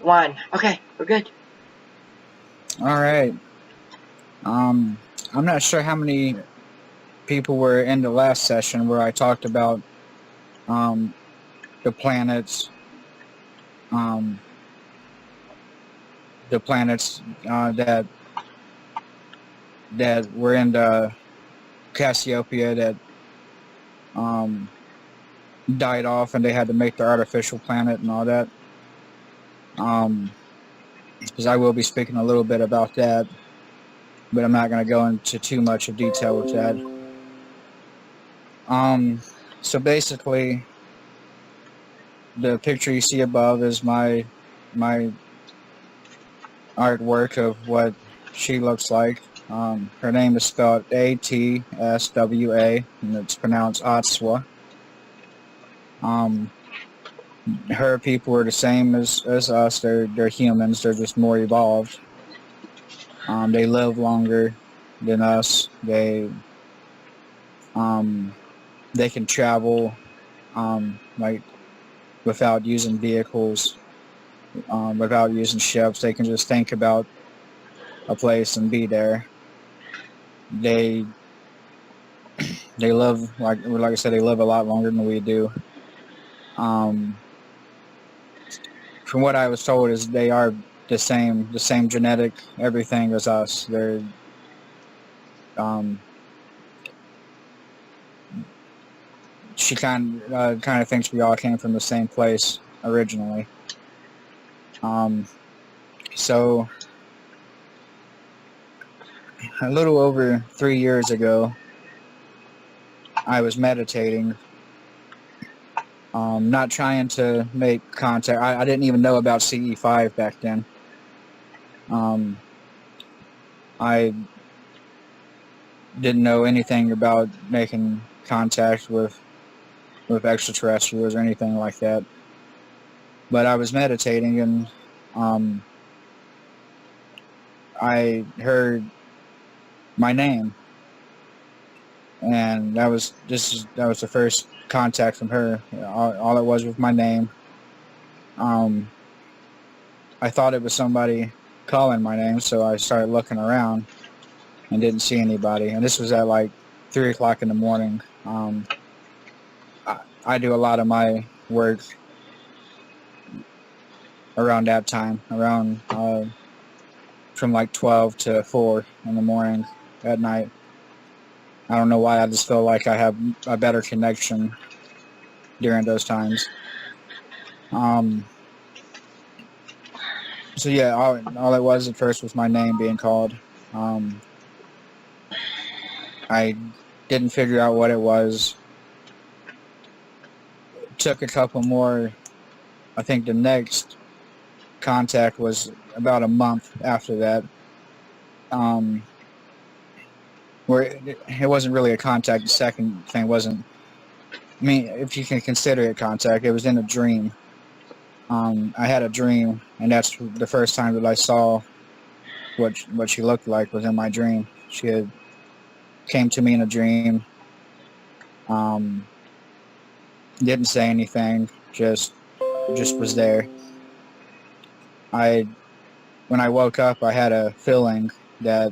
1. Okay, we're good. Alright. I'm not sure how many people were in the last session where I talked about the planets, um, that were in the Cassiopeia that died off, and they had to make the artificial planet and all that. Because I will be speaking a little bit about that, but I'm not going to go into too much of detail with that. So basically, the picture you see above is my artwork of what she looks like. Her name is spelled Atswa, and it's pronounced Atswa. Her people are the same as us. They're humans. They're just more evolved. They live longer than us. They can travel like without using vehicles, without using ships. They can just think about a place and be there. They live like I said. They live a lot longer than we do. From what I was told, is they are the same genetic everything as us. They're she kind of thinks we all came from the same place originally. So a little over 3 years ago, I was meditating, not trying to make contact. I didn't even know about CE5 back then. I didn't know anything about making contact with extraterrestrials or anything like that. But I was meditating, and I heard my name, and that was the first contact from her. All it was my name. I thought it was somebody calling my name, so I started looking around and didn't see anybody. And this was at like 3 o'clock in the morning. I do a lot of my work around that time, around from like 12 to 4 in the morning at night. I don't know why, I just feel like I have a better connection during those times. So yeah, all it was at first was my name being called. I didn't figure out what it was. It took a couple more. I think the next contact was about a month after that. Where it wasn't really a contact. The second thing wasn't. I mean, if you can consider it contact, it was in a dream. I had a dream, and that's the first time that I saw what she looked like was in my dream. She had came to me in a dream. Didn't say anything, just was there. When I woke up, I had a feeling that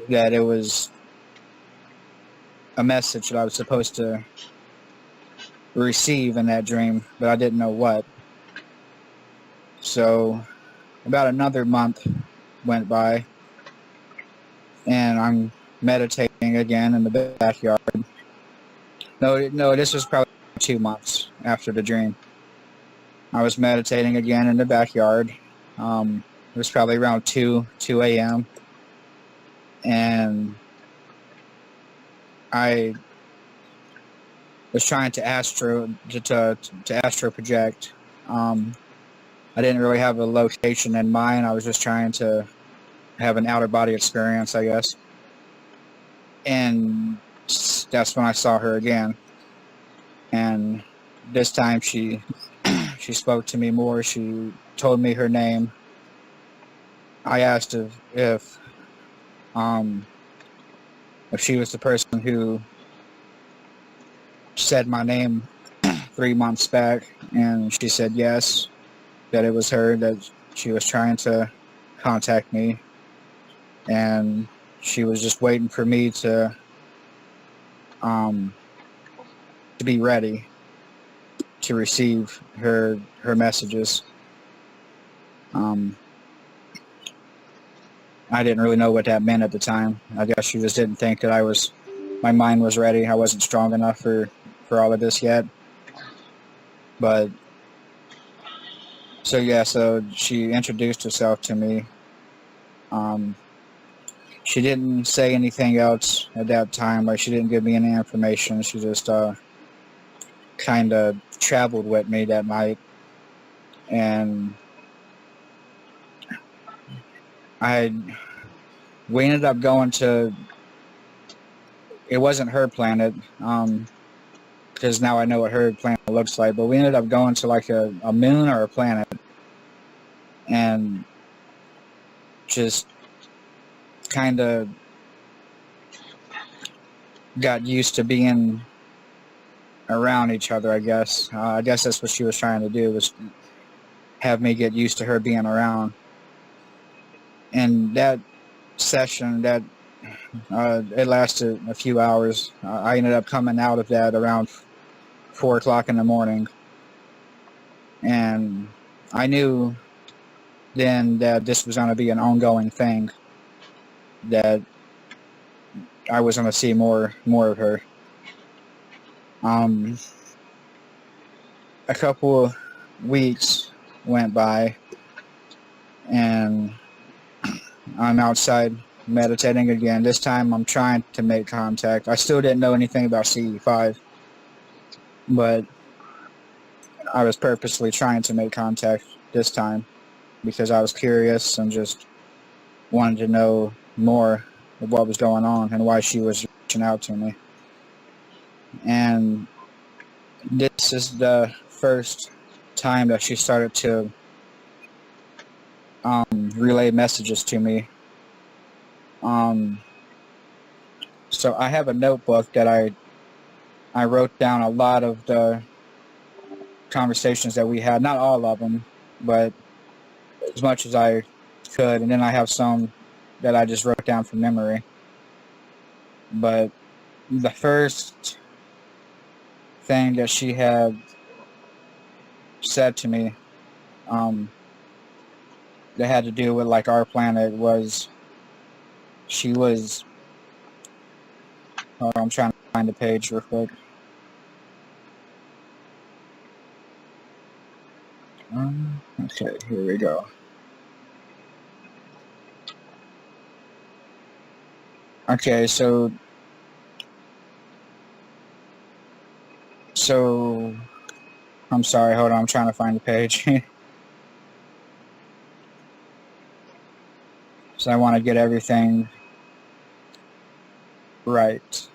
it was a message that I was supposed to receive in that dream, but I didn't know what. So about another month went by, and I'm meditating again in the backyard. No, this was probably 2 months after the dream. I was meditating again in the backyard. It was probably around 2 a.m. and I was trying to astro project. I didn't really have a location in mind. I was just trying to have an outer body experience, I guess. And that's when I saw her again. And this time she spoke to me more. She told me her name. I asked if she was the person who said my name 3 months back, and she said yes. that it was her, that she was trying to contact me, and she was just waiting for me to be ready to receive her messages. I didn't really know what that meant at the time. I guess she just didn't think that my mind was ready. I wasn't strong enough for all of this yet. But so she introduced herself to me. She didn't say anything else at that time. Like, she didn't give me any information. She just kind of traveled with me that night, and we ended up going to. It wasn't her planet, because now I know what her planet looks like. But we ended up going to like a moon or a planet, and just kind of got used to being around each other, I guess. I guess that's what she was trying to do, was have me get used to her being around. And that session, it lasted a few hours. I ended up coming out of that around 4 o'clock in the morning. And I knew then that this was going to be an ongoing thing, that I was going to see more of her. A couple weeks went by, and I'm outside meditating again. This time I'm trying to make contact. I still didn't know anything about CE5, but I was purposely trying to make contact this time because I was curious and just wanted to know more of what was going on and why she was reaching out to me. And this is the first time that she started to relay messages to me. So I have a notebook that I wrote down a lot of the conversations that we had. Not all of them, but as much as I could. And then I have some that I just wrote down from memory. But the first thing that she had said to me that had to do with like our planet was, she was, hold on, I'm trying to find the page real quick. Okay, here we go. Okay, so I'm sorry, hold on, I'm trying to find the page. So I want to get everything right.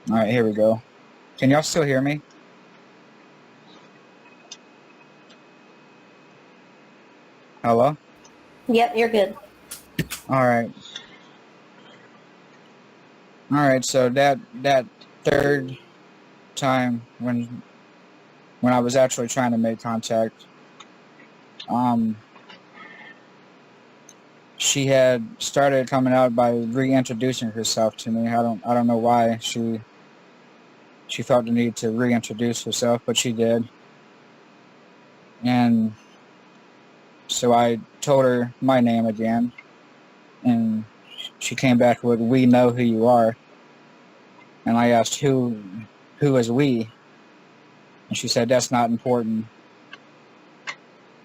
All right, here we go. Can y'all still hear me? Hello? Yep, you're good. All right. All right, so that third time when I was actually trying to make contact, she had started coming out by reintroducing herself to me. I don't know why she felt the need to reintroduce herself, but she did. And so I told her my name again, and she came back with, "We know who you are." And I asked, who is we? And she said, "That's not important."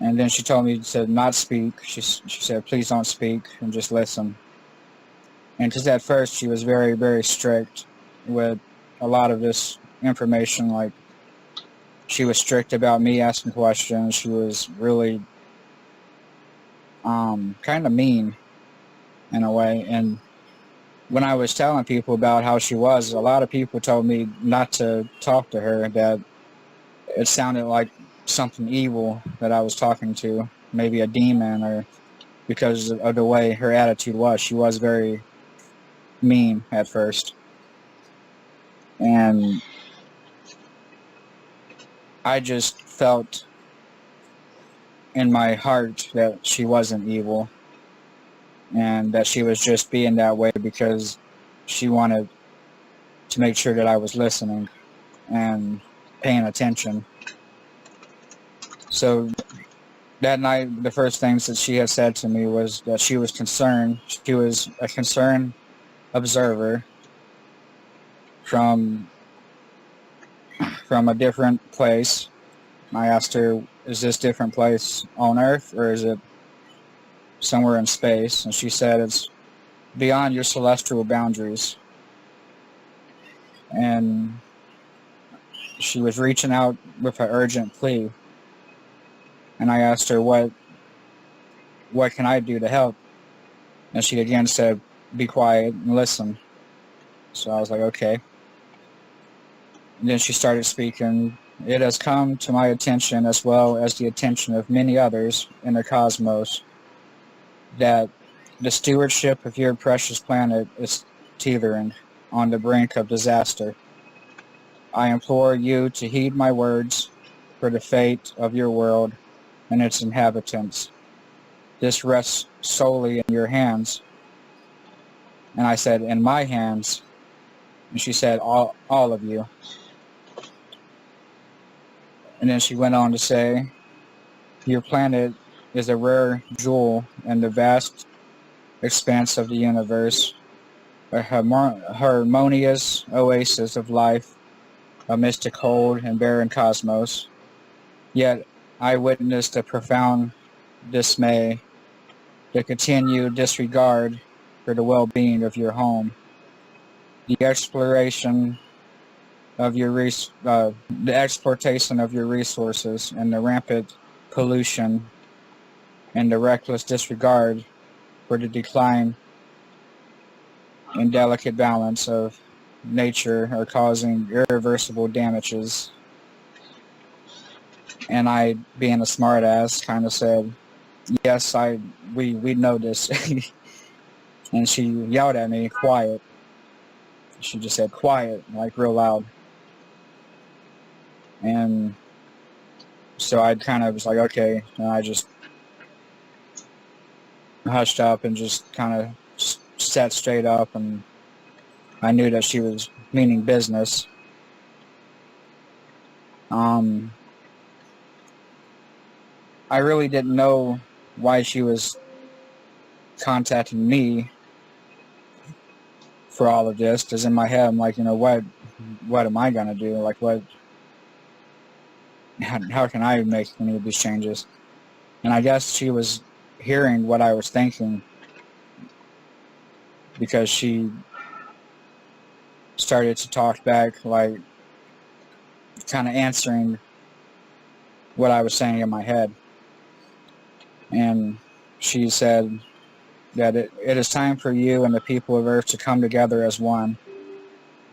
And then she told me to not speak. She said, "Please don't speak and just listen." And because at first she was very, very strict with a lot of this information. Like, she was strict about me asking questions. She was really kind of mean in a way. And when I was telling people about how she was, a lot of people told me not to talk to her, that it sounded like something evil that I was talking to, maybe a demon, or because of the way her attitude was. She was very mean at first. And I just felt in my heart that she wasn't evil, and that she was just being that way because she wanted to make sure that I was listening and paying attention. So that night, the first things that she had said to me was that she was concerned. She was a concerned observer from a different place. I asked her, is this different place on Earth or is it somewhere in space? And she said, it's beyond your celestial boundaries. And she was reaching out with an urgent plea. And I asked her, what can I do to help? And she again said, be quiet and listen. So I was like, okay. And then she started speaking. It has come to my attention, as well as the attention of many others in the cosmos, that the stewardship of your precious planet is teetering on the brink of disaster. I implore you to heed my words for the fate of your world and its inhabitants. This rests solely in your hands. And I said, in my hands. And she said, all of you. And then she went on to say, your planet is a rare jewel in the vast expanse of the universe, a harmonious oasis of life amidst a cold and barren cosmos. Yet I witnessed a profound dismay, the continued disregard for the well-being of your home, the exploration of the exploitation of your resources, and the rampant pollution and the reckless disregard for the decline and delicate balance of nature are causing irreversible damages. And I, being a smartass, kind of said, yes, we know this. And she yelled at me, quiet. She just said, quiet, like real loud. And so I kind of was like, okay. And I just hushed up and just kind of sat straight up, and I knew that she was meaning business. I really didn't know why she was contacting me for all of this, because in my head I'm like, what am I gonna do? Like, how can I make any of these changes? And I guess she was hearing what I was thinking, because she started to talk back, like kind of answering what I was saying in my head. And she said that it is time for you and the people of Earth to come together as one,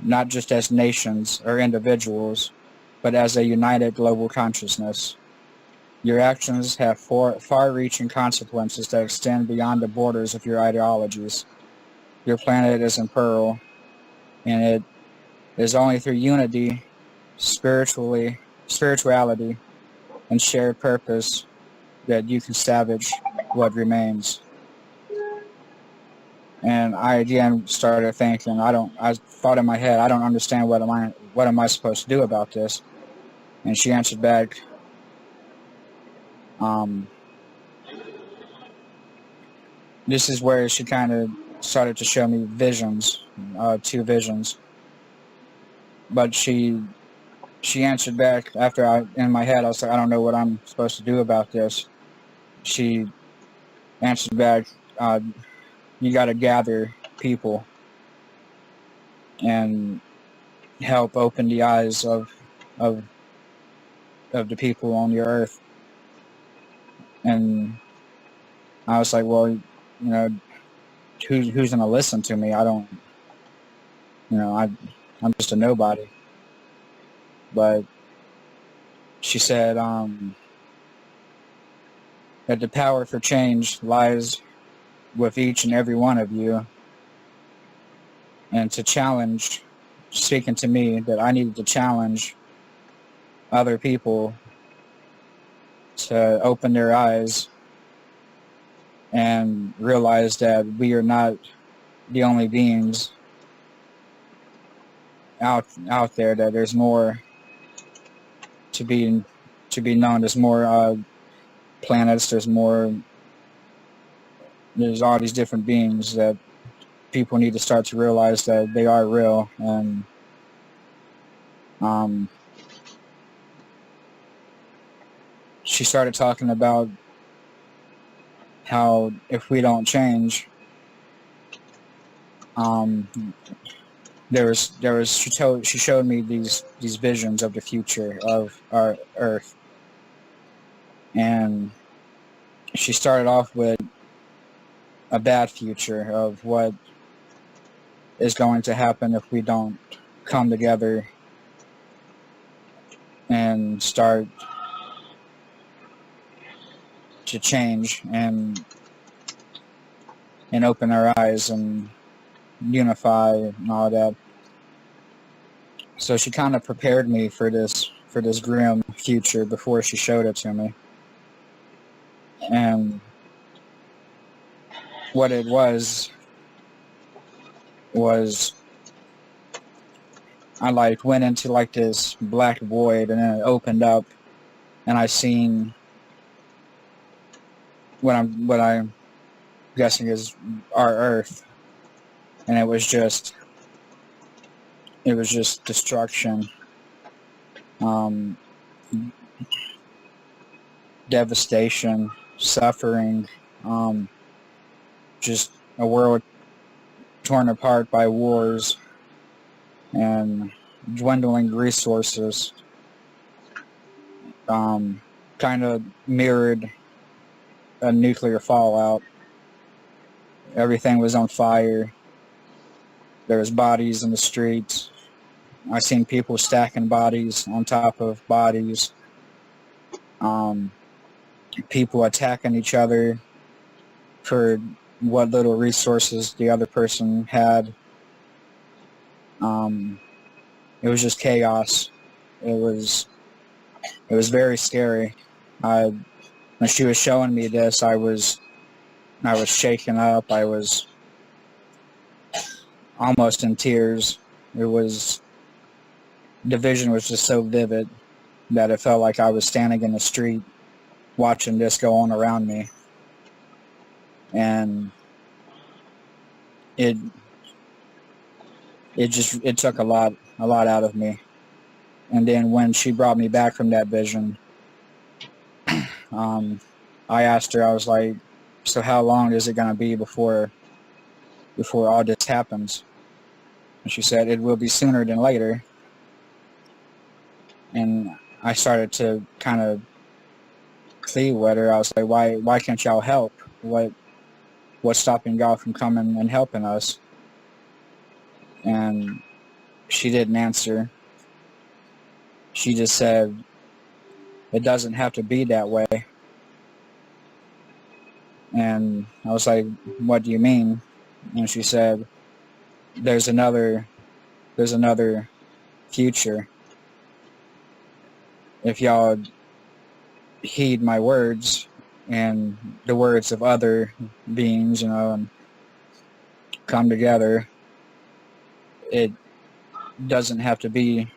not just as nations or individuals, but as a united global consciousness. Your actions have far-reaching consequences that extend beyond the borders of your ideologies. Your planet is in peril, and it is only through unity, spirituality, and shared purpose that you can salvage what remains. And I again started thinking, I thought in my head, I don't understand what am I supposed to do about this? And she answered back, this is where she kind of started to show me visions, 2 visions. But she answered back after in my head, I was like, I don't know what I'm supposed to do about this. She answered back, you got to gather people and help open the eyes of the people on your Earth. And I was like, well, who's gonna listen to me? I don't, I'm just a nobody. But she said that the power for change lies with each and every one of you, and to challenge speaking to me that I needed to challenge other people to open their eyes and realize that we are not the only beings out there, that there's more to be known. There's more planets, there's all these different beings that people need to start to realize that they are real. And she started talking about how if we don't change, she showed me these visions of the future of our Earth, and she started off with a bad future of what is going to happen if we don't come together and start to change and open our eyes and unify and all that. So she kind of prepared me for this grim future before she showed it to me. And what it was I went into this black void, and then it opened up, and I seen what I'm guessing is our Earth, and it was just destruction, devastation, suffering, just a world torn apart by wars and dwindling resources. Kind of mirrored a nuclear fallout. Everything was on fire. There was bodies in the streets. I seen people stacking bodies on top of bodies. People attacking each other for what little resources the other person had. It was just chaos. It was very scary. When she was showing me this, I was shaken up. I was almost in tears. The vision was just so vivid that it felt like I was standing in the street watching this go on around me. And it took a lot out of me. And then when she brought me back from that vision, I asked her, I was like, so how long is it going to be before all this happens? And she said, it will be sooner than later. And I started to kind of plead with her. I was like, why can't y'all help? What's stopping y'all from coming and helping us? And she didn't answer. She just said, it doesn't have to be that way. And I was like, what do you mean? And she said, there's another future. If y'all heed my words and the words of other beings, and come together, it doesn't have to be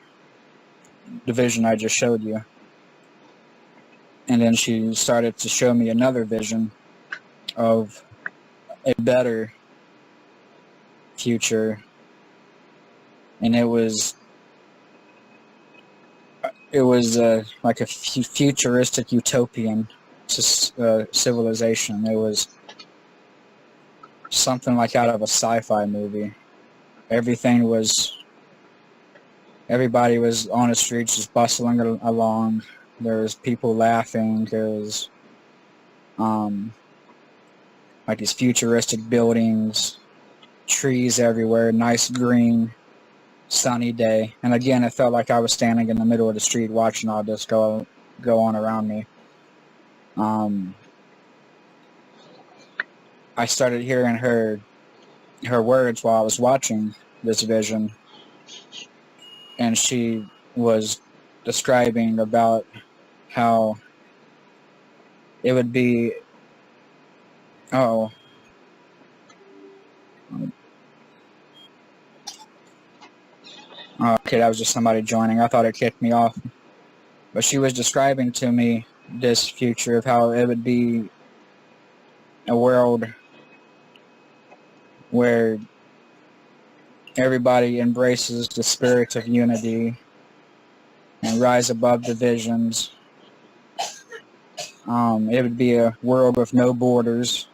the vision I just showed you. And then she started to show me another vision of a better future, and it was like a futuristic utopian civilization. It was something like out of a sci-fi movie. Everybody was on the streets just bustling along. There was people laughing. There was like these futuristic buildings, trees everywhere, nice green, sunny day. And again, it felt like I was standing in the middle of the street watching all this go on around me. I started hearing her words while I was watching this vision, and she was describing about how it would be, oh, okay, that was just somebody joining. I thought it kicked me off. But she was describing to me this future of how it would be a world where everybody embraces the spirit of unity and rise above divisions. It would be a world with no borders.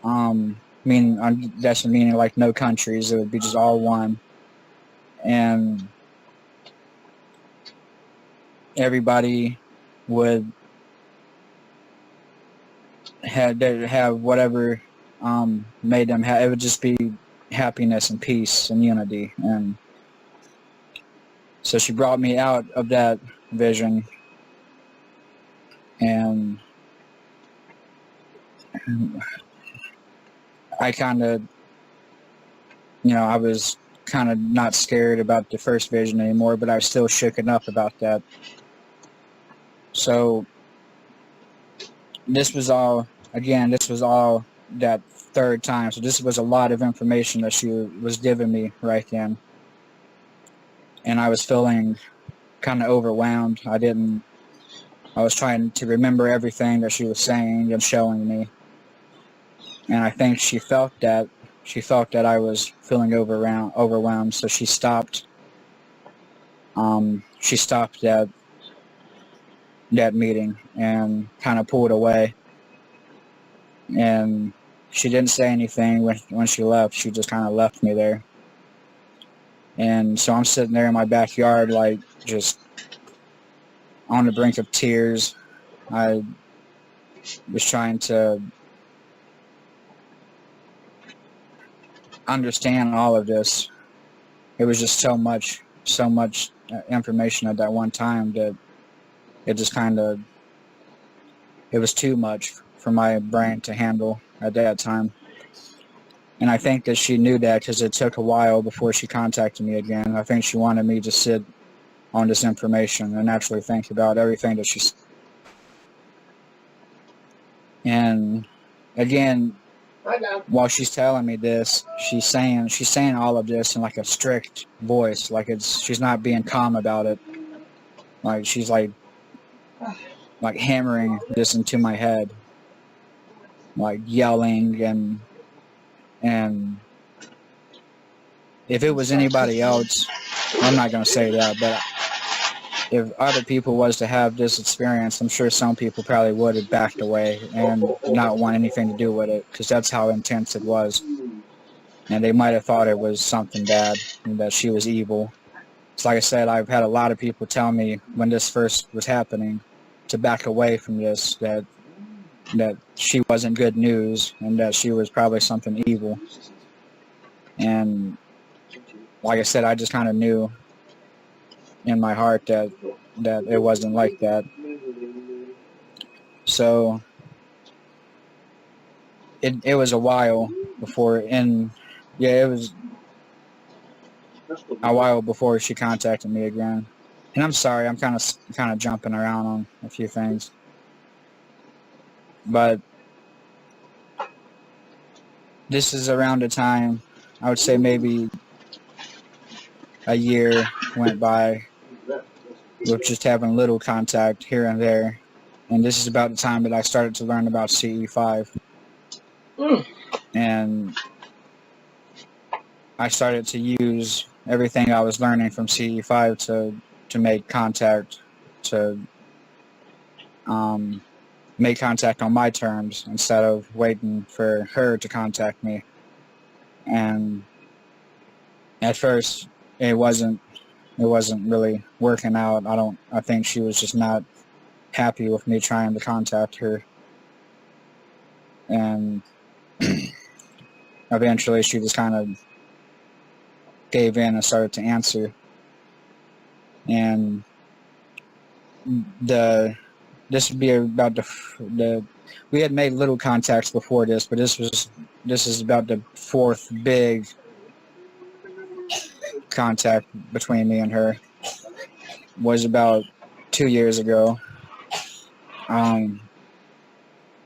That's meaning like no countries. It would be just all one, and everybody would have whatever made them. It would just be happiness and peace and unity. And so she brought me out of that vision, and I kind of, I was kind of not scared about the first vision anymore, but I was still shook enough about that. So this was all that third time. So this was a lot of information that she was giving me right then. And I was feeling kind of overwhelmed. I was trying to remember everything that she was saying and showing me. And I think she felt that I was feeling overwhelmed. So she stopped that meeting and kind of pulled away. And she didn't say anything when she left. She just kind of left me there. And so I'm sitting there in my backyard, like, just on the brink of tears. I was trying to understand all of this. It was just so much information at that one time that it just it was too much for my brain to handle at that time. And I think that she knew that because it took a while before she contacted me again. I think she wanted me to sit on this information and actually think about everything that she said. And again, while she's telling me this, she's saying all of this in like a strict voice, like she's not being calm about it. Like she's like hammering this into my head, like yelling, and if it was anybody else, I'm not going to say that, but if other people was to have this experience, I'm sure some people probably would have backed away and not want anything to do with it, because that's how intense it was. And they might have thought it was something bad, and that she was evil. So like I said, I've had a lot of people tell me when this first was happening to back away from this, that she wasn't good news and that she was probably something evil. And like I said, I just kind of knew in my heart that it wasn't like that. So it was a while before, it was a while before she contacted me again. And I'm sorry, I'm kind of jumping around on a few things, but this is around the time, I would say maybe a year went by with just having little contact here and there. And this is about the time that I started to learn about CE5. And I started to use everything I was learning from CE5 to make contact, to make contact on my terms instead of waiting for her to contact me. And at first, it wasn't really working out. I think she was just not happy with me trying to contact her. And eventually she just kind of gave in and started to answer. And this would be about we had made little contacts before this, but this is about the fourth big contact between me and her was about 2 years ago.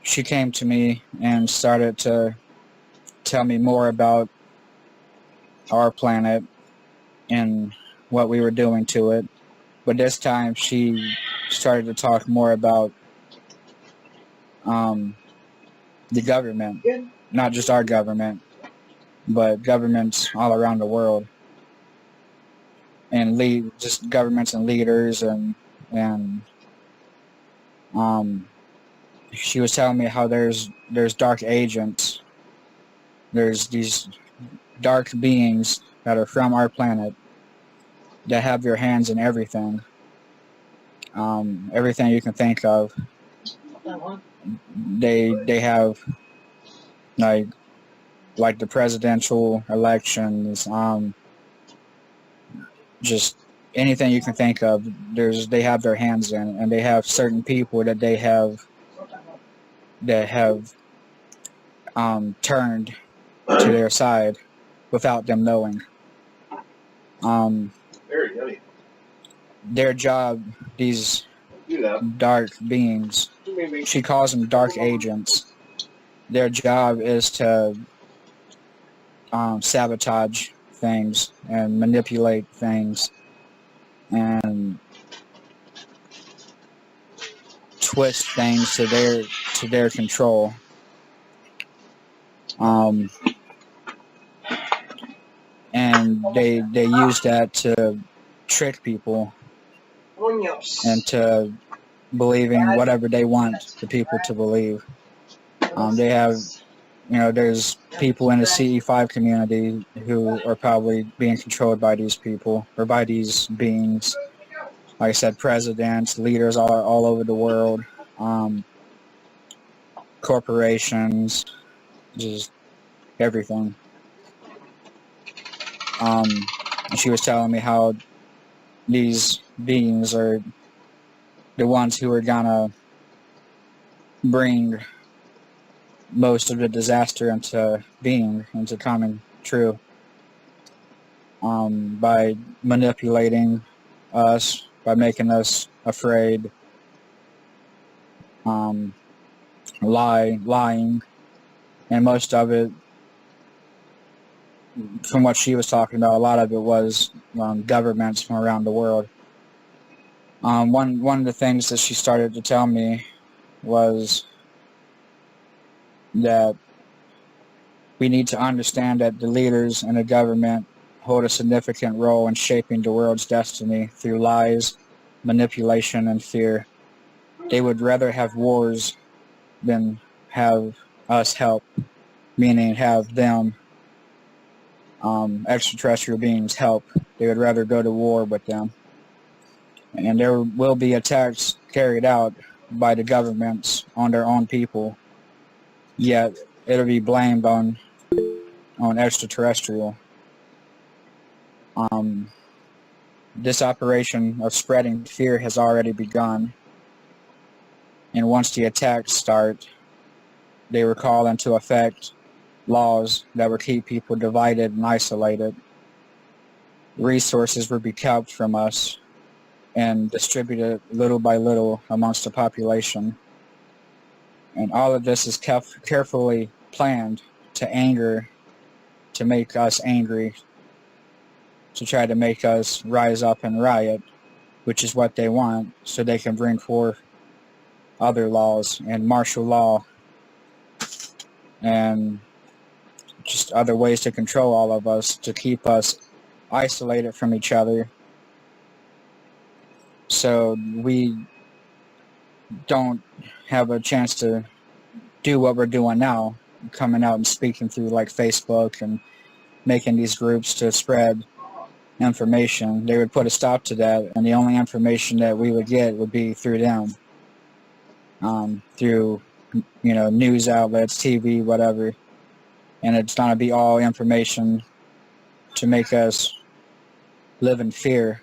She came to me and started to tell me more about our planet and what we were doing to it. But this time she started to talk more about the government, not just our government, but governments all around the world, and just governments and leaders, and she was telling me how there's dark agents, there's these dark beings that are from our planet that have their hands in everything, everything you can think of. They have like the presidential elections, just anything you can think of. They have their hands in, and they have certain people that have turned to their side without them knowing. Their job, these dark beings, she calls them dark agents. Their job is to sabotage things and manipulate things and twist things to their control. And they use that to trick people and to believing whatever they want the people to believe. They have, there's people in the CE5 community who are probably being controlled by these people or by these beings. Like I said, presidents, leaders all over the world, corporations, just everything. And she was telling me how these beings are the ones who are gonna bring most of the disaster into coming true, by manipulating us, by making us afraid, lying, and most of it, from what she was talking about, a lot of it was governments from around the world. One of the things that she started to tell me was that we need to understand that the leaders and the government hold a significant role in shaping the world's destiny through lies, manipulation, and fear. They would rather have wars than have us help, meaning have them, extraterrestrial beings, help. They would rather go to war with them. And there will be attacks carried out by the governments on their own people, yet it'll be blamed on extraterrestrial. This operation of spreading fear has already begun, and once the attacks start, they will call into effect laws that will keep people divided and isolated. Resources will be kept from us and distributed little by little amongst the population. And all of this is carefully planned to make us angry, to try to make us rise up and riot, which is what they want, so they can bring forth other laws and martial law and just other ways to control all of us, to keep us isolated from each other, so we don't have a chance to do what we're doing now, coming out and speaking through like Facebook and making these groups to spread information. They would put a stop to that, and the only information that we would get would be through them, through news outlets, TV, whatever. And it's going to be all information to make us live in fear,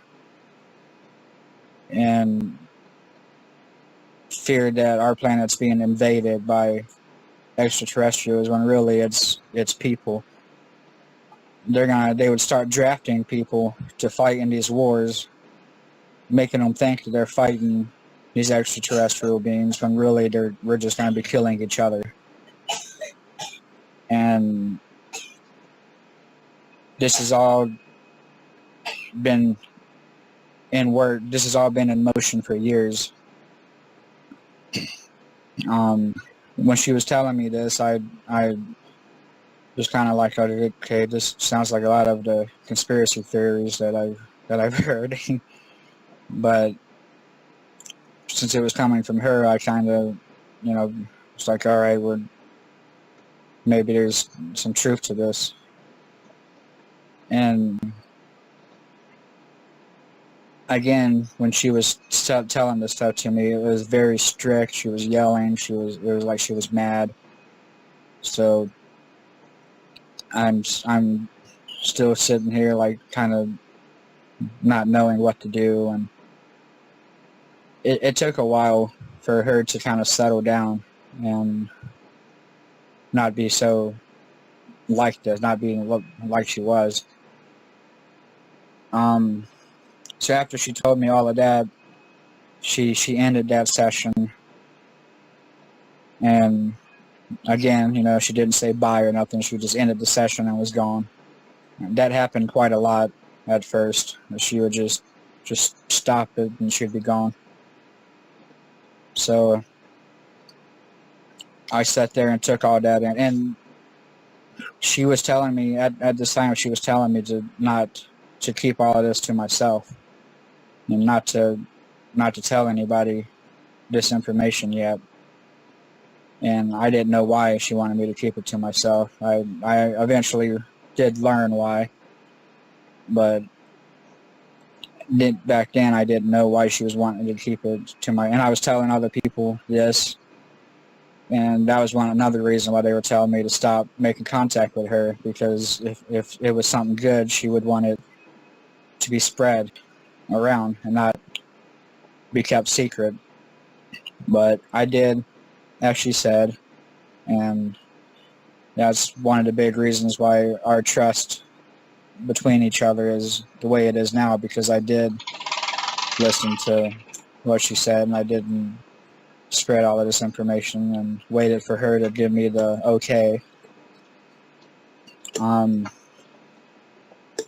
and fear that our planet's being invaded by extraterrestrials, when really it's people. they would start drafting people to fight in these wars, making them think that they're fighting these extraterrestrial beings when really we're just going to be killing each other. And this has all been in work. This has all been in motion for years. When she was telling me this, I was kind of like, okay, this sounds like a lot of the conspiracy theories that I've heard. But since it was coming from her, I kind of, it's like, all right, maybe there's some truth to this. And again, when she was telling this stuff to me, it was very strict. She was yelling. It was like she was mad. So I'm still sitting here, like, kind of not knowing what to do, and it took a while for her to kind of settle down and not be so like this, not being like she was. So after she told me all of that, she ended that session, and again, she didn't say bye or nothing. She just ended the session and was gone. And that happened quite a lot at first. She would just stop it and she'd be gone. So I sat there and took all that in, and she was telling me at this time, she was telling me to keep all of this to myself and not to tell anybody this information yet. And I didn't know why she wanted me to keep it to myself. I eventually did learn why, but back then I didn't know why she was wanting to keep it to and I was telling other people this, and that was another reason why they were telling me to stop making contact with her, because if it was something good, she would want it to be spread around and not be kept secret. But I did, as she said, and that's one of the big reasons why our trust between each other is the way it is now, because I did listen to what she said, and I didn't spread all of this information and waited for her to give me the okay.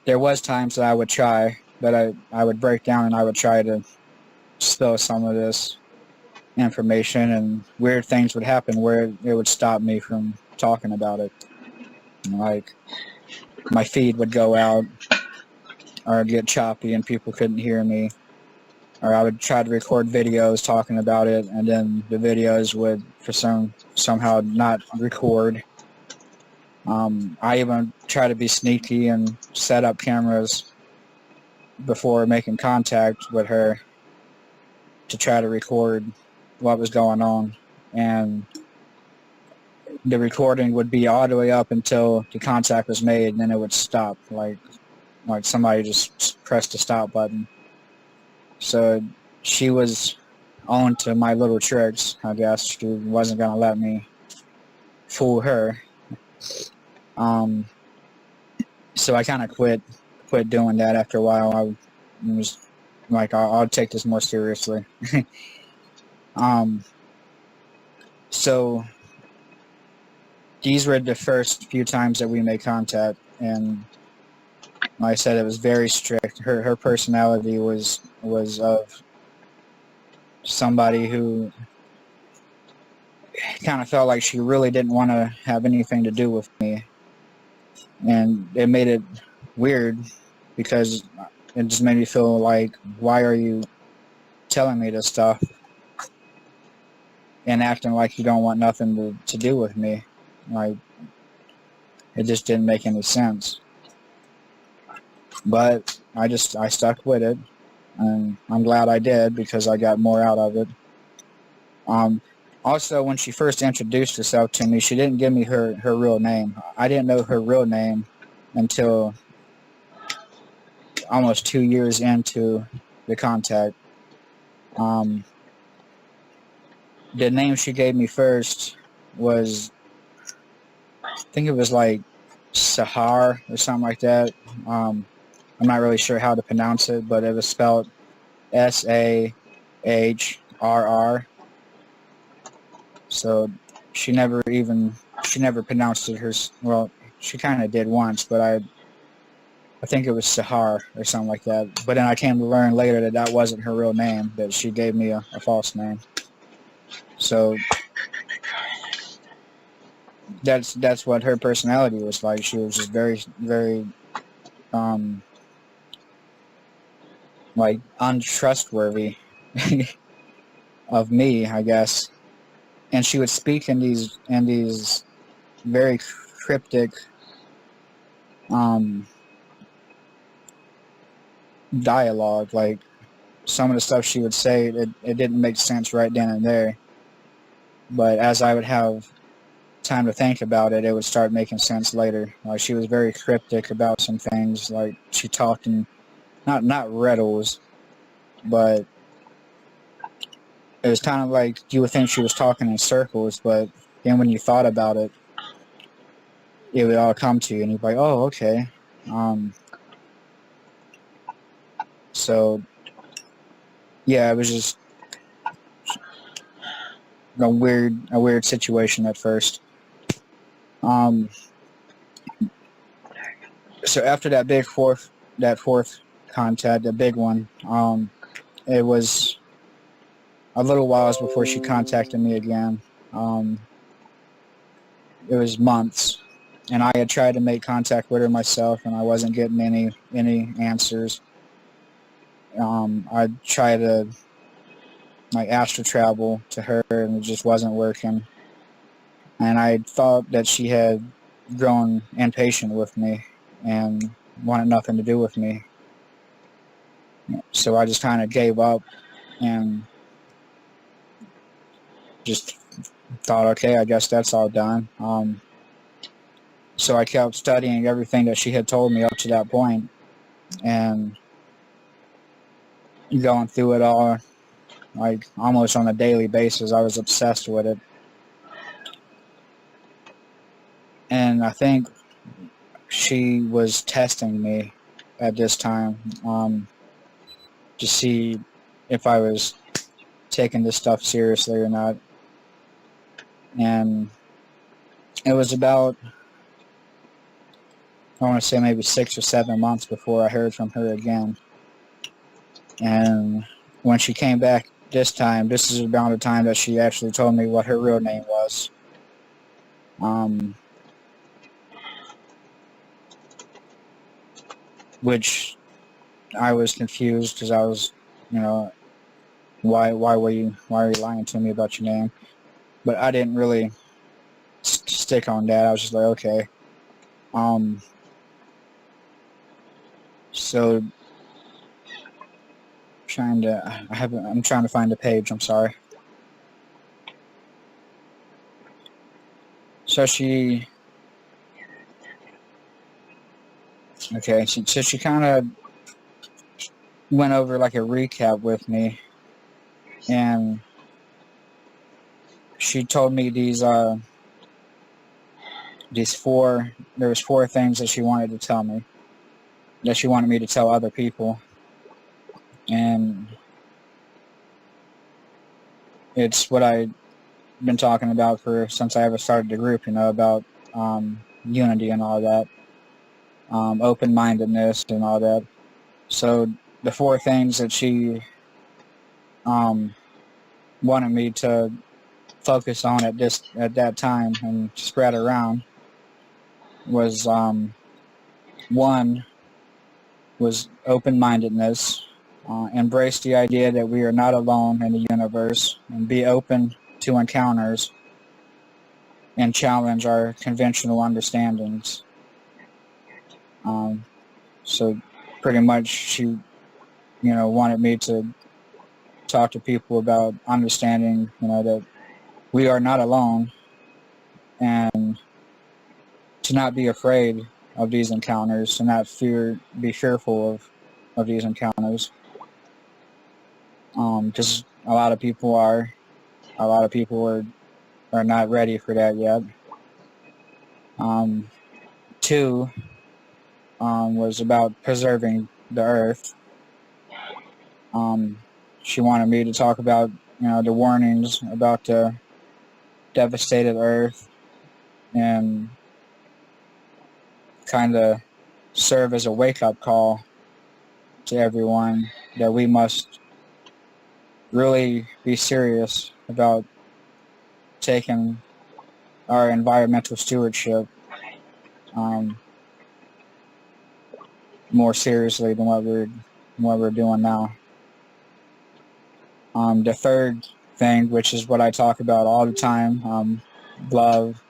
There was times that I would try, that I would break down and I would try to spill some of this information, and weird things would happen where it would stop me from talking about it. Like, my feed would go out, or I'd get choppy and people couldn't hear me, or I would try to record videos talking about it, and then the videos would somehow not record. I even try to be sneaky and set up cameras before making contact with her to try to record what was going on, and the recording would be all the way up until the contact was made, and then it would stop, like somebody just pressed the stop button. So she was on to my little tricks, I guess. She wasn't going to let me fool her. So I kind of quit doing that after a while. I was like, I'll take this more seriously. So these were the first few times that we made contact, and like I said, it was very strict. Her personality was of somebody who kind of felt like she really didn't want to have anything to do with me, and it made it weird because it just made me feel like, why are you telling me this stuff and acting like you don't want nothing to do with me? Like, it just didn't make any sense. But I stuck with it, and I'm glad I did, because I got more out of it. Also, when she first introduced herself to me, she didn't give me her real name. I didn't know her real name until almost 2 years into the contact. The name she gave me first was, I think it was like Sahar or something like that. I'm not really sure how to pronounce it, but it was spelled Sahrr. So she never pronounced it well, she kind of did once, but I think it was Sahar or something like that. But then I came to learn later that that wasn't her real name, that she gave me a false name. So that's what her personality was like. She was just very, very like untrustworthy of me, I guess. And she would speak in these very cryptic dialogue. Like some of the stuff she would say, it didn't make sense right then and there. But as I would have time to think about it, it would start making sense later. Like she was very cryptic about some things. Like she talked in not riddles, but it was kind of like you would think she was talking in circles, but then when you thought about it, it would all come to you, and you'd be like, "Oh, okay." So yeah, it was just a weird situation at first. So after that fourth contact, the big one, it was a little whiles before she contacted me again. It was months, and I had tried to make contact with her myself, and I wasn't getting any answers. I tried to like astral travel to her, and it just wasn't working. And I thought that she had grown impatient with me and wanted nothing to do with me. So I just kind of gave up and just thought, okay, I guess that's all done. So I kept studying everything that she had told me up to that point and going through it all like almost on a daily basis. I was obsessed with it. And I think she was testing me at this time to see if I was taking this stuff seriously or not. And it was about, I want to say maybe 6 or 7 months before I heard from her again. And when she came back this time, this is around the time that she actually told me what her real name was. Which I was confused because I was, you know, why are you lying to me about your name? But I didn't really stick on that. I was just like, okay. So I'm trying to find the page. I'm sorry. So she kind of went over like a recap with me, and she told me there was 4 things that she wanted to tell me, that she wanted me to tell other people. And it's what I've been talking about since I ever started the group, about unity and all that, open-mindedness and all that. So the 4 things that she wanted me to focus on at that time and spread around was 1 was open-mindedness. Embrace the idea that we are not alone in the universe, and be open to encounters and challenge our conventional understandings. So pretty much she, wanted me to talk to people about understanding, that we are not alone, and to not be afraid of these encounters, to not be fearful of these encounters. Because a lot of people are not ready for that yet. 2 was about preserving the Earth. She wanted me to talk about, the warnings about the devastated Earth and kind of serve as a wake-up call to everyone that we must really be serious about taking our environmental stewardship more seriously than what we're doing now. The third thing, which is what I talk about all the time, love,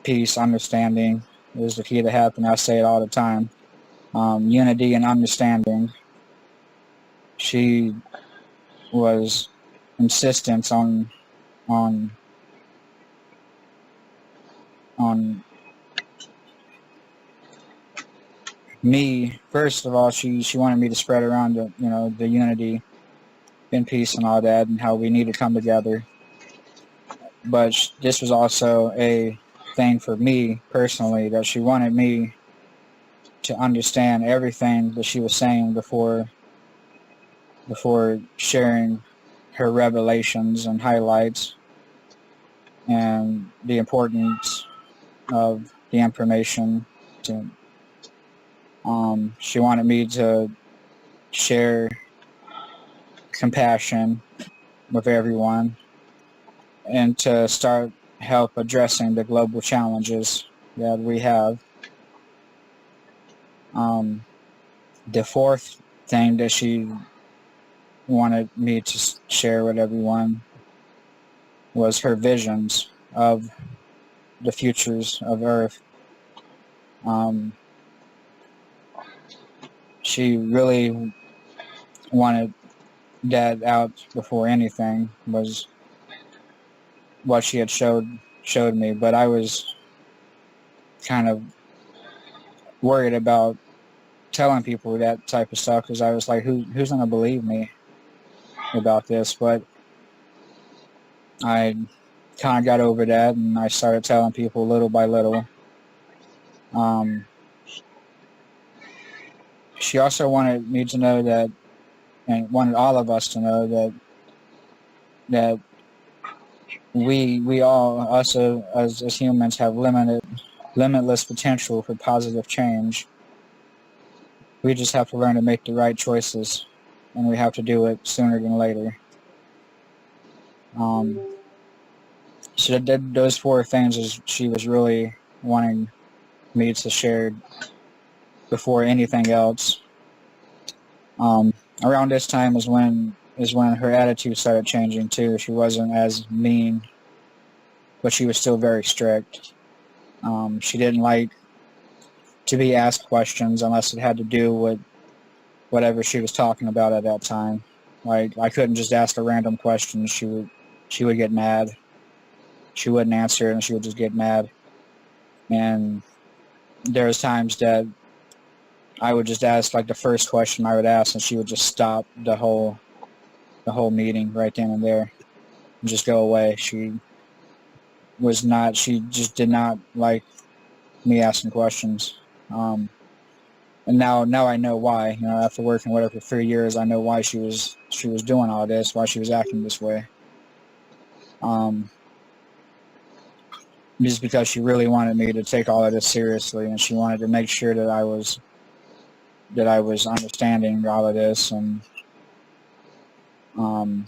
peace, understanding is the key to happiness. I say it all the time. Unity and understanding. She was insistent on me. First of all, she wanted me to spread around the unity and peace and all that, and how we need to come together. But this was also a thing for me personally, that she wanted me to understand everything that she was saying before sharing her revelations and highlights and the importance of the information. She wanted me to share compassion with everyone and to start help addressing the global challenges that we have. The fourth thing that she wanted me to share with everyone was her visions of the futures of Earth. She really wanted that out before anything, was what she had showed me, but I was kind of worried about telling people that type of stuff, because I was like, who's going to believe me about this? But I kind of got over that, and I started telling people little by little. She also wanted me to know that, and wanted all of us to know that we all, us as humans, have limitless potential for positive change. We just have to learn to make the right choices, and we have to do it sooner than later. So those 4 things she was really wanting me to share before anything else. Around this time is when her attitude started changing too. She wasn't as mean, but she was still very strict. She didn't like to be asked questions unless it had to do with whatever she was talking about at that time. Like, I couldn't just ask a random question. She would get mad. She wouldn't answer, and she would just get mad. And there was times that I would just ask, like, the first question I would ask, and she would just stop the whole meeting right then and there and just go away. She just did not like me asking questions. And now I know why. After working with her for 3 years, I know why she was doing all this, why she was acting this way. Just because she really wanted me to take all of this seriously, and she wanted to make sure that I was understanding all of this, and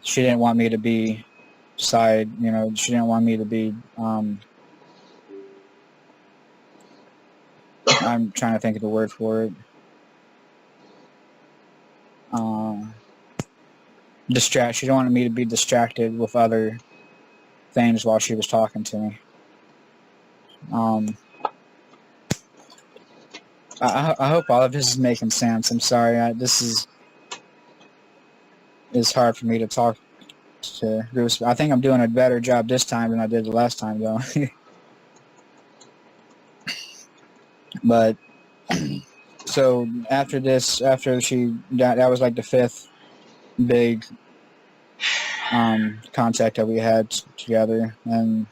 she didn't want me to be she didn't want me to be I'm trying to think of the word for it. She didn't want me to be distracted with other things while she was talking to me. I hope all of this is making sense. I'm sorry. This is hard for me to talk to. I think I'm doing a better job this time than I did the last time, though. But so after that was like the 5th big contact that we had together, and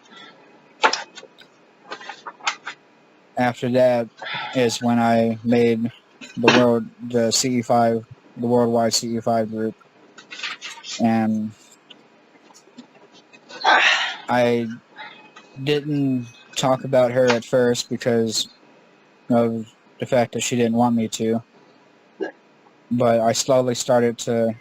after that is when I made the CE5, the worldwide CE5 group, and I didn't talk about her at first because of the fact that she didn't want me to, but I slowly started to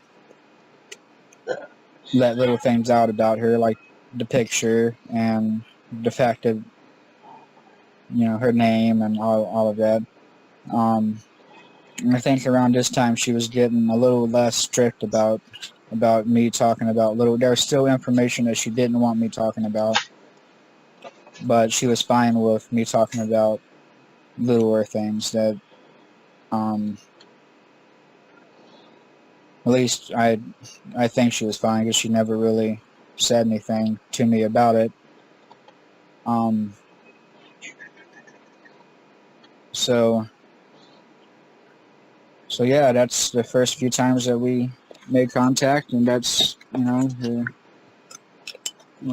let little things out about her, like the picture and the fact that, her name and all of that. I think around this time she was getting a little less strict about me talking about there's still information that she didn't want me talking about, but she was fine with me talking about littler things that, at least I think she was fine because she never really said anything to me about it. So yeah, that's the first few times that we made contact, and that's, what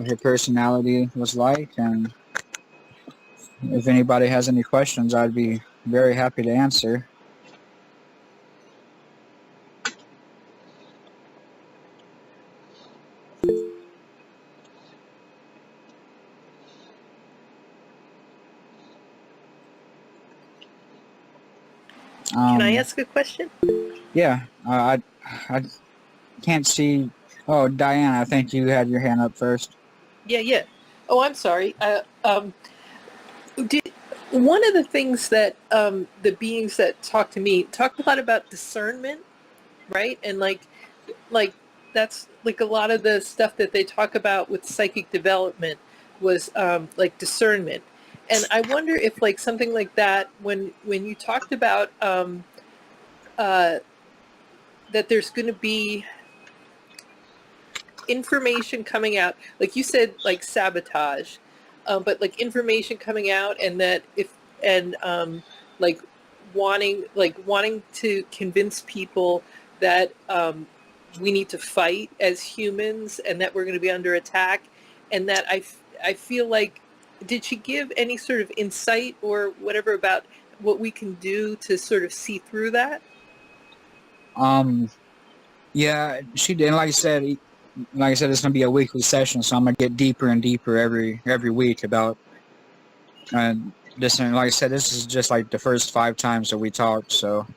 her personality was like. And if anybody has any questions, I'd be very happy to answer. Can I ask a question? Yeah, I can't see. Oh, Diane, I think you had your hand up first. Yeah. Oh, I'm sorry. One of the things that the beings that talk to me talk a lot about discernment, right? And like that's like a lot of the stuff that they talk about with psychic development was like discernment. And I wonder if like something like that, when you talked about that there's going to be information coming out, like you said, like sabotage, but like information coming out, and that like wanting to convince people that we need to fight as humans and that we're going to be under attack, and that I feel like, did she give any sort of insight or whatever about what we can do to sort of see through that? Yeah, she did. Like I said, it's gonna be a weekly session, so I'm gonna get deeper and deeper every week about this. And like I said, this is just like the first 5 times that we talked. So,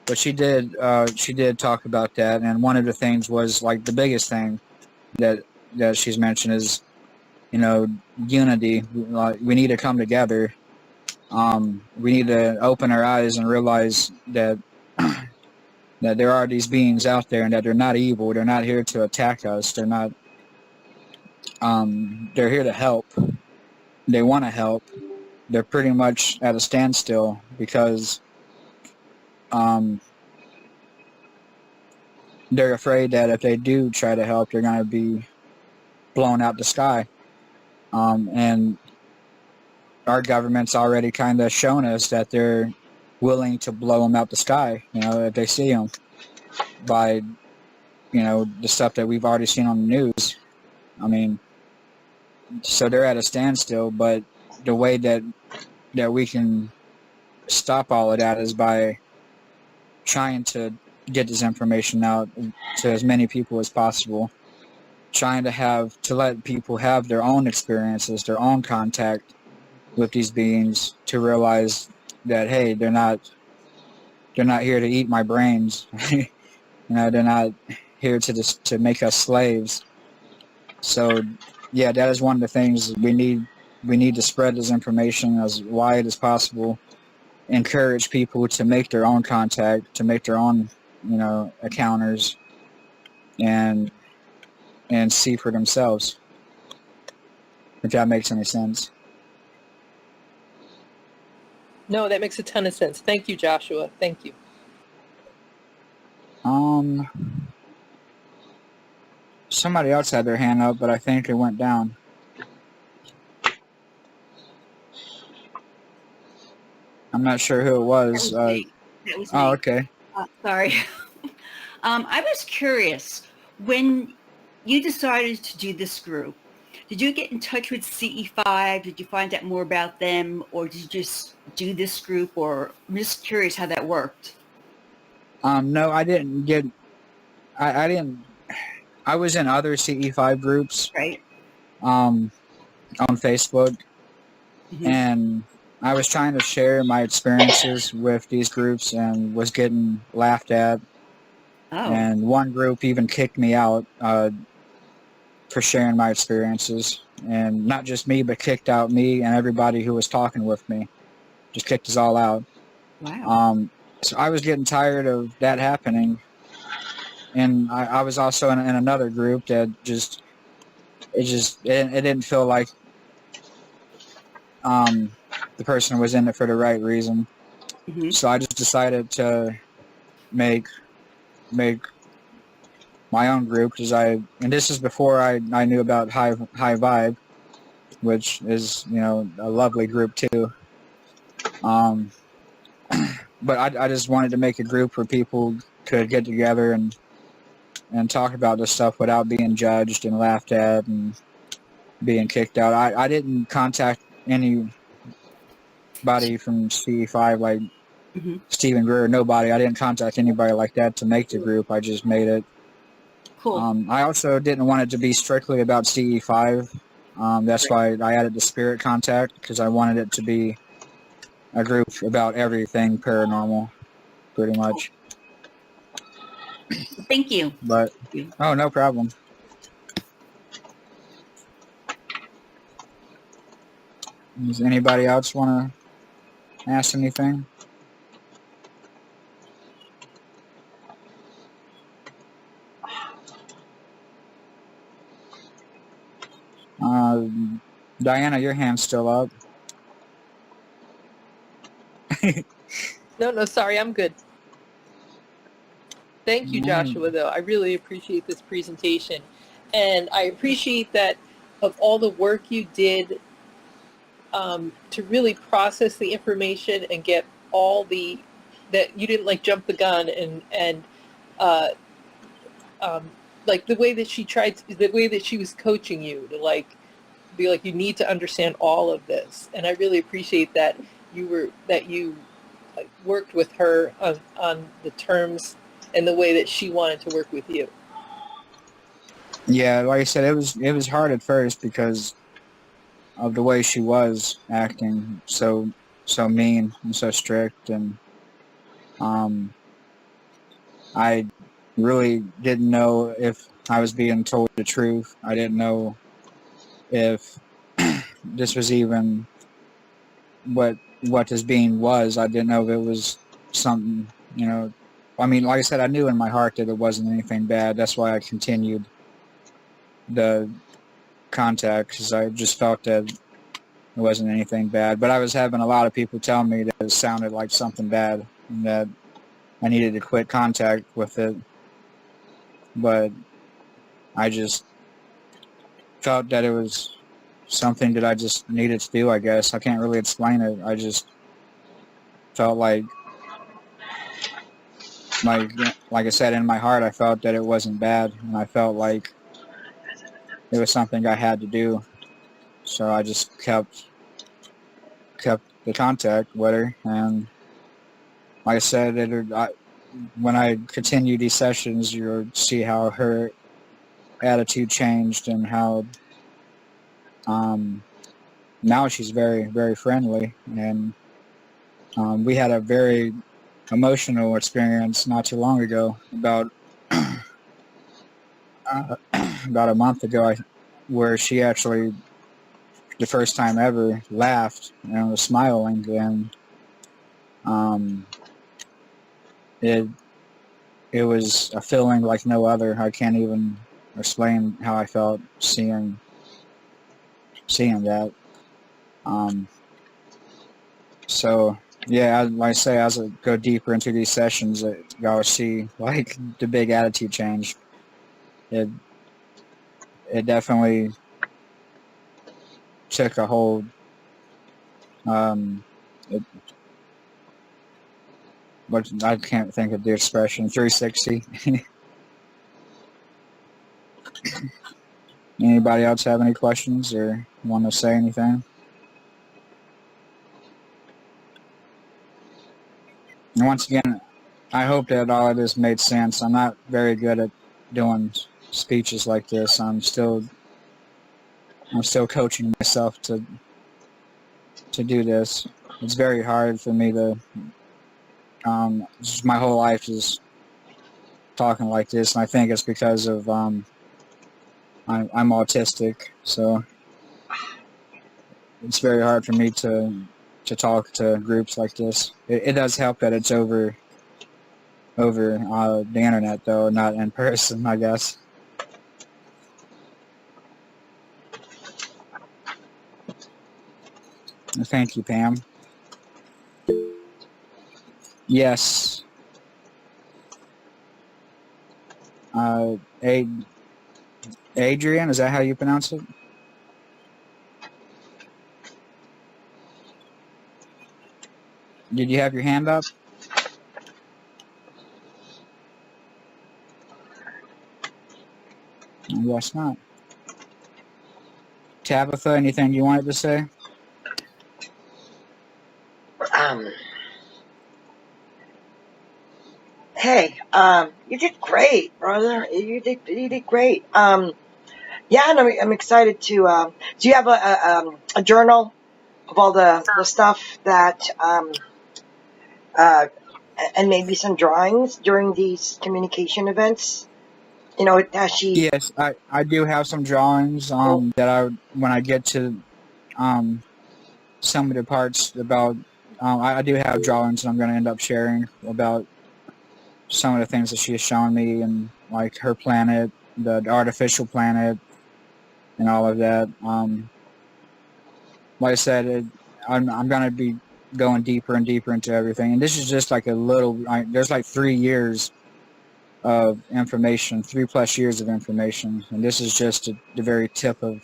but she did talk about that, and one of the things was like the biggest thing that she's mentioned is, unity. We need to come together. We need to open our eyes and realize that that there are these beings out there and that they're not evil. They're not here to attack us. They're not. They're here to help. They want to help. They're pretty much at a standstill because they're afraid that if they do try to help, they're going to be blown out the sky. And our government's already kind of shown us that they're willing to blow them out the sky, if they see them, by, the stuff that we've already seen on the news. I mean, so they're at a standstill, but the way that we can stop all of that is by trying to get this information out to as many people as possible, trying to let people have their own experiences, their own contact with these beings, to realize that, hey, they're not here to eat my brains. They're not here to make us slaves. So yeah, that is one of the things we need to spread this information as wide as possible, encourage people to make their own contact, to make their own encounters, and see for themselves, if that makes any sense. No, that makes a ton of sense. Thank you, Joshua. Thank you. Somebody else had their hand up, but I think it went down. I'm not sure who it was. That was me. Oh, okay. Sorry. I was curious, when you decided to do this group, Did you get in touch with CE5? Did you find out more about them, or did you just do this group? Or I'm just curious how that worked. No, I didn't get. I didn't. I was in other CE5 groups, Right. on Facebook, Mm-hmm. and I was trying to share my experiences with these groups and was getting laughed at. Oh, And one group even kicked me out for sharing my experiences, and not just me, but kicked out me and everybody who was talking with me. Just kicked us all out. wow. So I was getting tired of that happening, and I was also in another group that it didn't feel like the person was in it for the right reason. Mm-hmm. So I just decided to make make my own group, and this is before I knew about High Vibe, which is, a lovely group too. Um, but I just wanted to make a group where people could get together and talk about this stuff without being judged and laughed at and being kicked out. I didn't contact anybody from C5 like Mm-hmm. Stephen Greer. Nobody. I didn't contact anybody like that to make the group. I just made it. Cool. I also didn't want it to be strictly about CE5. That's why I added the Spirit Contact, because I wanted it to be a group about everything paranormal, pretty much. Thank you. But, oh, no problem. Does anybody else want to ask anything? Diana, your hand's still up. No, sorry, I'm good. Thank you, Joshua, though. I really appreciate this presentation. And I appreciate that of all the work you did to really process the information and get that you didn't like jump the gun and uh, like the way that the way that she was coaching you to like be like, you need to understand all of this. And I really appreciate that you like, worked with her on the terms and the way that she wanted to work with you. Yeah, like I said, it was hard at first because of the way she was acting, so mean and so strict, and I really didn't know if I was being told the truth. I didn't know if this was even what this being was. I didn't know if it was something, I mean, like I said, I knew in my heart that it wasn't anything bad. That's why I continued the contact, because I just felt that it wasn't anything bad. But I was having a lot of people tell me that it sounded like something bad and that I needed to quit contact with it. But I just felt that it was something that I just needed to do, I guess. I can't really explain it. I just felt like I said, in my heart, I felt that it wasn't bad, and I felt like it was something I had to do. So I just kept the contact with her, and like I said, when I continue these sessions, you'll see how her attitude changed and how now she's very, very friendly. And we had a very emotional experience not too long ago, about about a month ago, where she actually, the first time ever, laughed and was smiling, and it was a feeling like no other. I can't even explain how I felt seeing that. So yeah, like I say, as I go deeper into these sessions, y'all see like the big attitude change. It definitely took a hold. But I can't think of the expression, 360. Anybody else have any questions or want to say anything? And once again, I hope that all of this made sense. I'm not very good at doing speeches like this. I'm still coaching myself to do this. It's very hard for me to just my whole life is talking like this, and I think it's because of I'm autistic, so it's very hard for me to talk to groups like this. It does help that it's over the internet, though, not in person, I guess. Thank you, Pam. Yes. Adrian, is that how you pronounce it? Did you have your hand up? I guess not. Tabitha, anything you wanted to say? Hey, you did great, brother. You did great. Yeah, and I'm excited to. Do you have a journal of all the stuff that and maybe some drawings during these communication events? You know, has she? Yes, I do have some drawings that when I get to some of the parts about I do have drawings that I'm going to end up sharing about some of the things that she has shown me, and like her planet, the artificial planet, and all of that. Like I said, I'm going to be going deeper and deeper into everything, and this is just like a little. There's like 3 years of information, 3+ years of information, and this is just the very tip of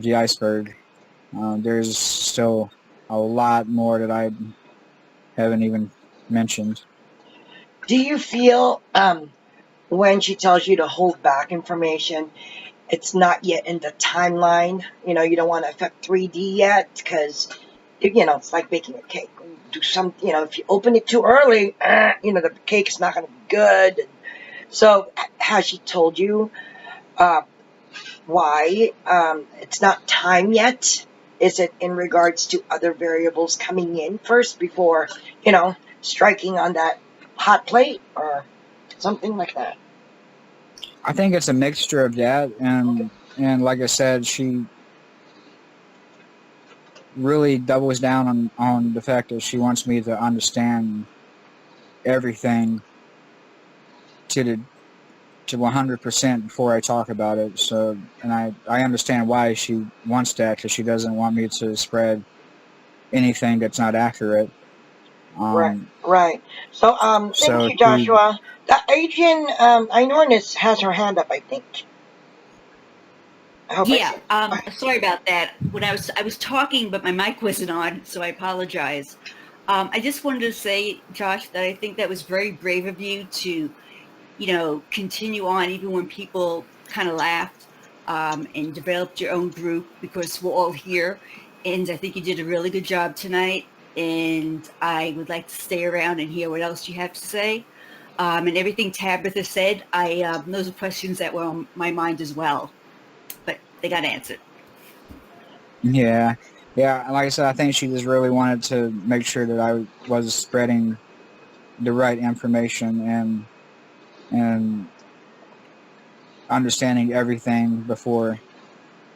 the iceberg. There's still a lot more that I haven't even mentioned. Do you feel when she tells you to hold back information, it's not yet in the timeline? You know, you don't want to affect 3D yet because, you know, it's like baking a cake. Do some, you know, if you open it too early, you know, the cake's not going to be good. So has she told you why it's not time yet? Is it in regards to other variables coming in first before, you know, striking on that hot plate or something like that? I think it's a mixture of that, and like I said, she really doubles down on the fact that she wants me to understand everything to 100% before I talk about it. So, and I understand why she wants that, because she doesn't want me to spread anything that's not accurate. Right. So, thank you, Joshua. Adrian, Inornis has her hand up, I think. I hope Yeah, sorry about that. When I was talking, but my mic wasn't on, so I apologize. I just wanted to say, Josh, that I think that was very brave of you to, you know, continue on even when people kind of laughed, and developed your own group, because we're all here. And I think you did a really good job tonight. And I would like to stay around and hear what else you have to say. And everything Tabitha said, those are questions that were on my mind as well, but they got answered. Yeah. Like I said, I think she just really wanted to make sure that I was spreading the right information and understanding everything before,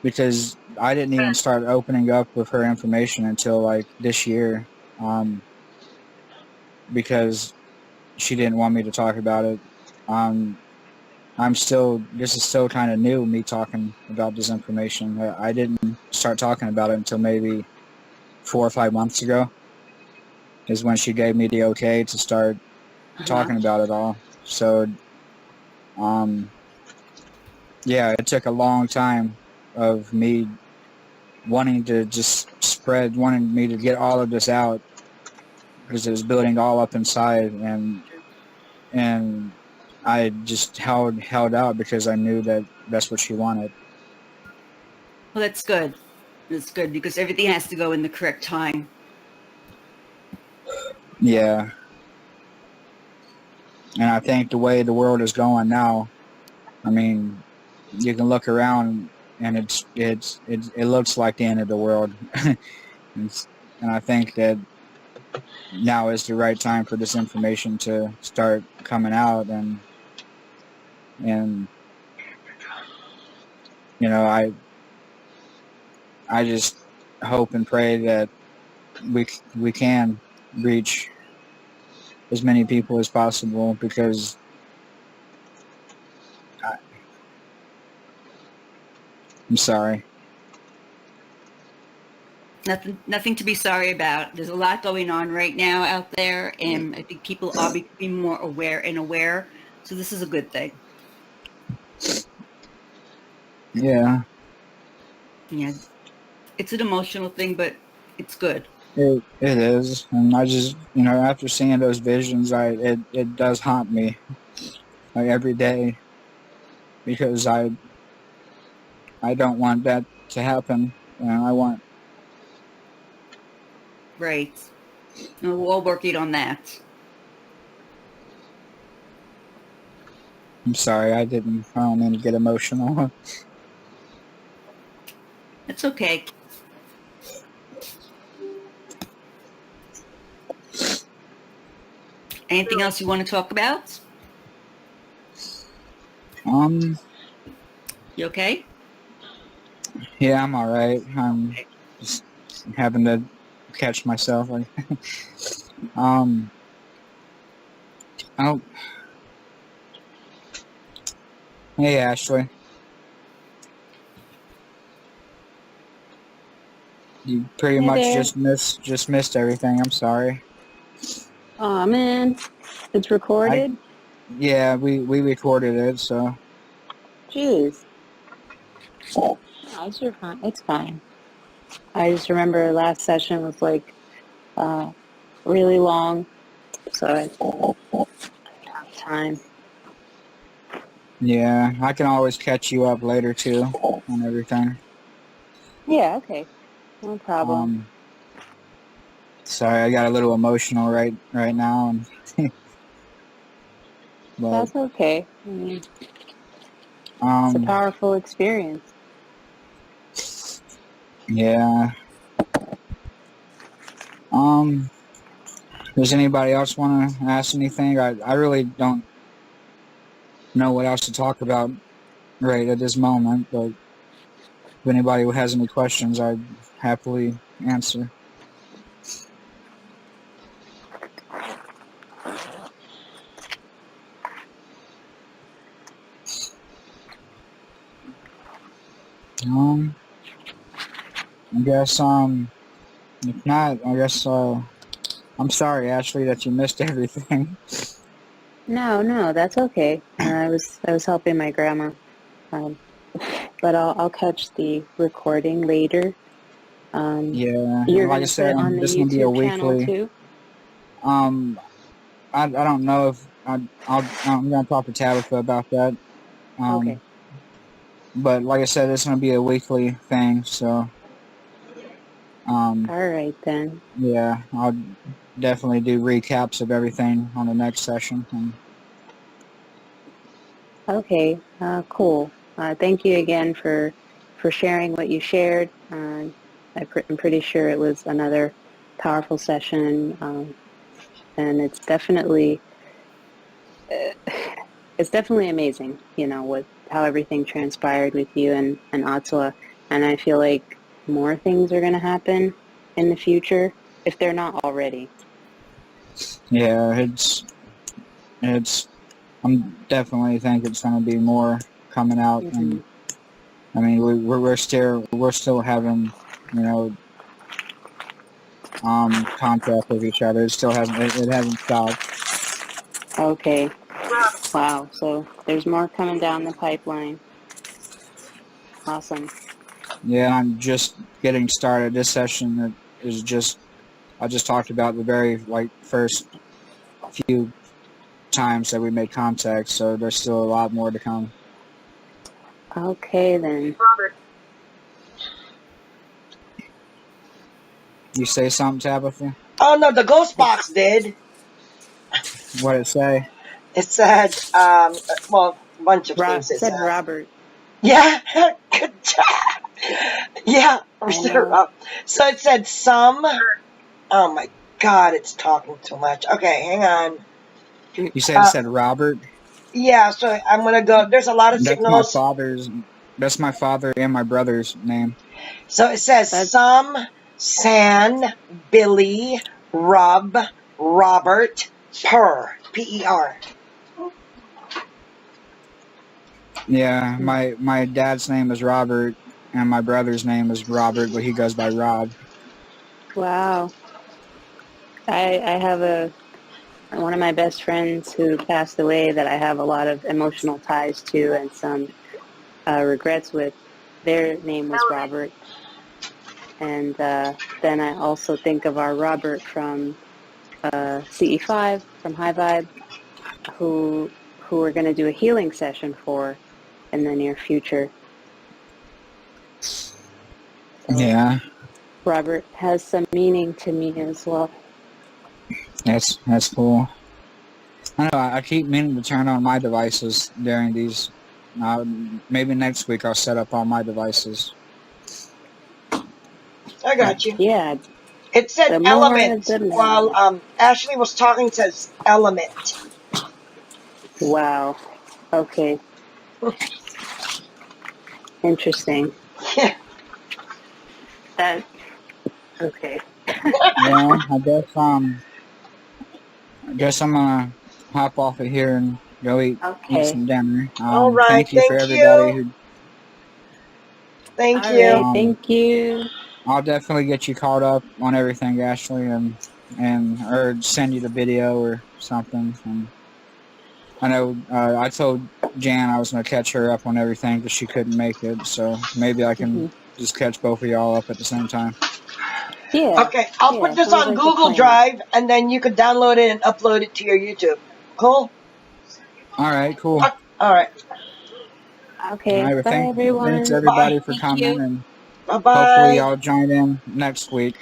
because I didn't even start opening up with her information until like this year, because she didn't want me to talk about it. This is still kind of new, me talking about this information. I didn't start talking about it until maybe 4 or 5 months ago, is when she gave me the okay to start talking about it all. So, yeah, it took a long time of me wanting to wanting me to get all of this out, because it was building all up inside, and I just held out because I knew that that's what she wanted. Well, that's good. That's good because everything has to go in the correct time. Yeah. And I think the way the world is going now, I mean, you can look around and it looks like the end of the world. And I think that now is the right time for this information to start coming out, and you know, I just hope and pray that we can reach as many people as possible, because I'm sorry. Nothing to be sorry about. There's a lot going on right now out there, and I think people are becoming more aware. So this is a good thing. Yeah, Yeah, it's an emotional thing, but it's good. it is, and I just, you know, after seeing those visions, it does haunt me like every day, because I don't want that to happen. You know, I want. Right. And we're all working on that. I'm sorry, I don't mean to get emotional. It's okay. Anything else you want to talk about? You okay? Yeah, I'm all right. I'm just having to catch myself. Um, oh, hey Ashley, you pretty Hey much there. just missed everything. I'm sorry. Aw, man. It's recorded? Yeah, we recorded it, so Jeez. Oh, you're fine. It's fine. I just remember last session was like really long, so I didn't have time. yeah, I can always catch you up later too on everything. Yeah, okay. No problem. Sorry, I got a little emotional right now, and but That's okay. I mean, it's a um, powerful experience. yeah. Does anybody else want to ask anything? I really don't know what else to talk about right at this moment, but if anybody has any questions, I'd happily answer. Um, I guess, if not, I guess, I'm sorry, Ashley, that you missed everything. No, that's okay. I was helping my grandma, um, but I'll catch the recording later. Yeah, You're like I gonna put said, it on the this is gonna be a YouTube channel weekly. too? Um, I don't know if I'm gonna talk to Tabitha about that. Okay. But like I said, it's gonna be a weekly thing, so All right then. yeah, I'll definitely do recaps of everything on the next session. And Okay, cool. Thank you again for sharing what you shared. I'm pretty sure it was another powerful session, and it's definitely amazing, you know, with how everything transpired with you and Atswa. And I feel like more things are going to happen in the future if they're not already. yeah, it's I'm definitely think it's gonna be more coming out, Hmm. and I mean we're still having, you know, contact with each other. It hasn't stopped. Okay. Wow. So there's more coming down the pipeline. Awesome. Yeah, I'm just getting started. This session is just I just talked about the very first few times that we made contact, so there's still a lot more to come. Okay then. You say something, Tabitha? Oh no, the ghost box did. What did it say? It said, well, a bunch of things it Said said. Robert. Yeah, good job. Yeah, I know. so it said some. Oh my God, it's talking too much. Okay, hang on. You said it said Robert? Yeah, so I'm gonna go. There's a lot of That's my signals. father's. That's my father and my brother's name. So it says That's some, San, Billy, Rob, Robert, Per, P-E-R. Yeah, my dad's name is Robert, and my brother's name is Robert, but he goes by Rob. wow. I have one of my best friends who passed away that I have a lot of emotional ties to and some regrets with. Their name was Robert. And then I also think of our Robert from CE5, from High Vibe, who we're going to do a healing session for in the near future. So Yeah, Robert has some meaning to me as well. that's cool. I know. I keep meaning to turn on my devices during these. Maybe next week I'll set up all my devices. I got you. Yeah, It said the more element. the While merrier. Ashley was talking, it says element. Wow. Okay. Interesting. Yeah. That. Okay. Well, I guess I'm gonna hop off of here and go eat Okay. some dinner. All right. Thank you for Thank everybody you. who. Thank All you. right. Thank you. I'll definitely get you caught up on everything, Ashley, and or send you the video or something. And I know I told Jan I was gonna catch her up on everything, but she couldn't make it. So maybe I can just catch both of y'all up at the same time. Yeah. Okay, I'll put Yeah. this Sounds on like a Google plan. Drive, and then you could download it and upload it to your YouTube. Cool. All right, cool. All right. All Okay. right, well, Bye, thanks everyone. Bye. everybody for Thank coming, you. and Bye. hopefully Bye. y'all join in next week.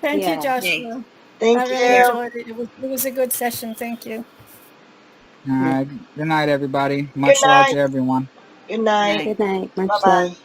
Thank you, Yeah. Okay. Joshua. I Thank really you. enjoyed it. It was a good session. Thank you. All right, good night, everybody. Good Much love night. to everyone. Good night. Night. Good night. Bye Much bye. love.